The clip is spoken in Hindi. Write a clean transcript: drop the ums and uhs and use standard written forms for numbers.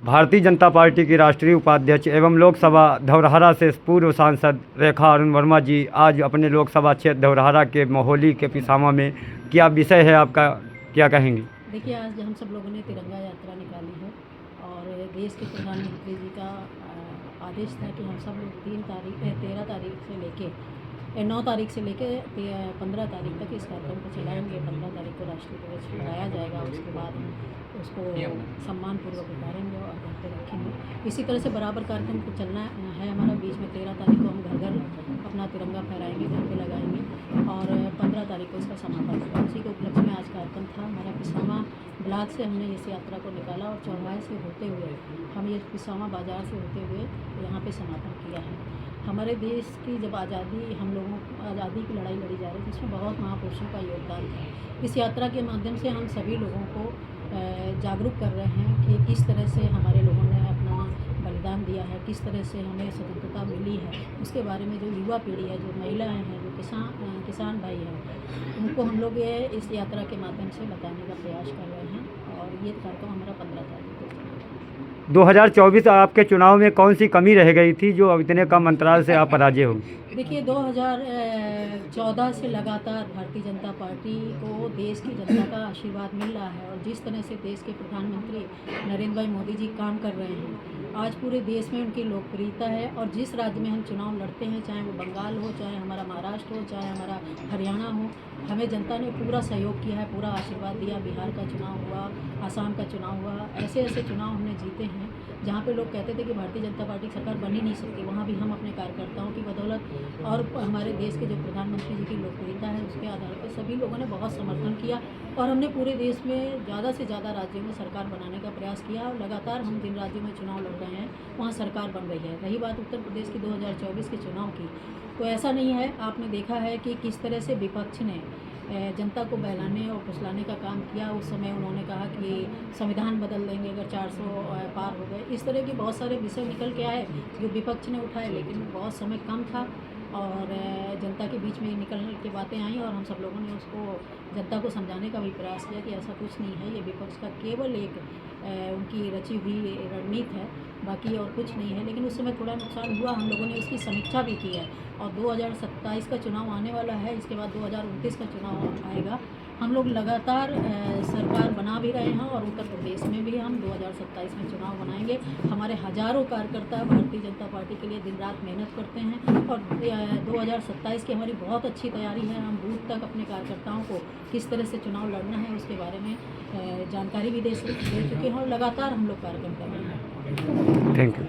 भारतीय जनता पार्टी की राष्ट्रीय उपाध्यक्ष एवं लोकसभा धौरहरा से पूर्व सांसद रेखा अरुण वर्मा जी आज अपने लोकसभा क्षेत्र धौरहरा के मोहोली के पिसामा में क्या विषय है आपका, क्या कहेंगी? देखिए, आज हम सब लोगों ने तिरंगा यात्रा निकाली है और देश के प्रधानमंत्री जी का आदेश था कि हम सब लोग 13 तारीख से लेके 9 तारीख से लेके 15 तारीख तक इस कार्यक्रम को चलाएंगे। 15 तारीख को राष्ट्रीय ध्वज फहराया जाएगा, उसके बाद हम उसको सम्मानपूर्वक उतारेंगे और घर पे रखेंगे। इसी तरह से बराबर कार्यक्रम को चलना है हमारा। बीच में 13 तारीख को हम घर घर अपना तिरंगा फहराएंगे, घर पे लगाएंगे और 15 तारीख को इसका समापन होगा। उसी के उपलक्ष्य में आज कार्यक्रम था हमारा। पिसामा ब्लॉक से हमने इस यात्रा को निकाला और चौराहे से होते हुए हम ये पिसामा बाज़ार से होते हुए यहाँ पे समापन किया है। हमारे देश की जब आज़ादी, हम लोगों आज़ादी की लड़ाई लड़ी जा रही थी, इसमें बहुत महापुरुषों का योगदान था। इस यात्रा के माध्यम से हम सभी लोगों को जागरूक कर रहे हैं कि किस तरह से हमारे लोगों ने अपना बलिदान दिया है, किस तरह से हमें स्वतंत्रता मिली है। उसके बारे में जो युवा पीढ़ी है, जो महिलाएं हैं, जो किसान भाई हैं, उनको हम लोग ये इस यात्रा के माध्यम से बताने का प्रयास कर रहे हैं और ये कार्यक्रम हमारा 15 तारीख को 2024 आपके चुनाव में कौन सी कमी रह गई थी जो अब इतने कम अंतराल से आप पराजय हो? देखिए, 2014 से लगातार भारतीय जनता पार्टी को देश की जनता का आशीर्वाद मिल रहा है और जिस तरह से देश के प्रधानमंत्री नरेंद्र भाई मोदी जी काम कर रहे हैं, आज पूरे देश में उनकी लोकप्रियता है। और जिस राज्य में हम चुनाव लड़ते हैं, चाहे वो बंगाल हो, चाहे हमारा महाराष्ट्र हो, चाहे हमारा हरियाणा हो, हमें जनता ने पूरा सहयोग किया है, पूरा आशीर्वाद दिया। बिहार का चुनाव हुआ, आसाम का चुनाव हुआ, ऐसे ऐसे चुनाव हमने जीते हैं जहाँ पे लोग कहते थे कि भारतीय जनता पार्टी की सरकार बन ही नहीं सकती। वहाँ भी हम अपने कार्यकर्ताओं की बदौलत और हमारे देश के जो प्रधानमंत्री जी की लोकप्रियता है, उसके आधार पर सभी लोगों ने बहुत समर्थन किया और हमने पूरे देश में ज़्यादा से ज़्यादा राज्यों में सरकार बनाने का प्रयास किया और लगातार हम जिन राज्यों में चुनाव लड़ रहे हैं वहाँ सरकार बन रही है। रही बात उत्तर प्रदेश की 2024 के चुनाव की, तो ऐसा नहीं है। आपने देखा है कि किस तरह से विपक्ष ने जनता को बहलाने और फुसलाने का काम किया। उस समय उन्होंने कहा कि संविधान बदल देंगे अगर 400 पार हो गए। इस तरह के बहुत सारे विषय निकल के आए जो विपक्ष ने उठाए, लेकिन बहुत समय कम था और जनता के बीच में निकल के बातें आई और हम सब लोगों ने उसको जनता को समझाने का भी प्रयास किया कि ऐसा कुछ नहीं है, ये विपक्ष का केवल एक उनकी रची हुई रणनीति है, बाकी और कुछ नहीं है। लेकिन उस समय थोड़ा नुकसान हुआ, हम लोगों ने उसकी समीक्षा भी की है और 2027 का चुनाव आने वाला है, इसके बाद 2029 का चुनाव आएगा। हम लोग लगातार सरकार बना भी रहे हैं और उत्तर प्रदेश में भी हम 2027 में चुनाव बनाएंगे। हमारे हज़ारों कार्यकर्ता भारतीय जनता पार्टी के लिए दिन रात मेहनत करते हैं और 2027 की हमारी बहुत अच्छी तैयारी है। हम बूथ तक अपने कार्यकर्ताओं को किस तरह से चुनाव लड़ना है उसके बारे में जानकारी भी दे चुके हैं और लगातार हम लोग कार्यक्रम कर रहे हैं। Thank you.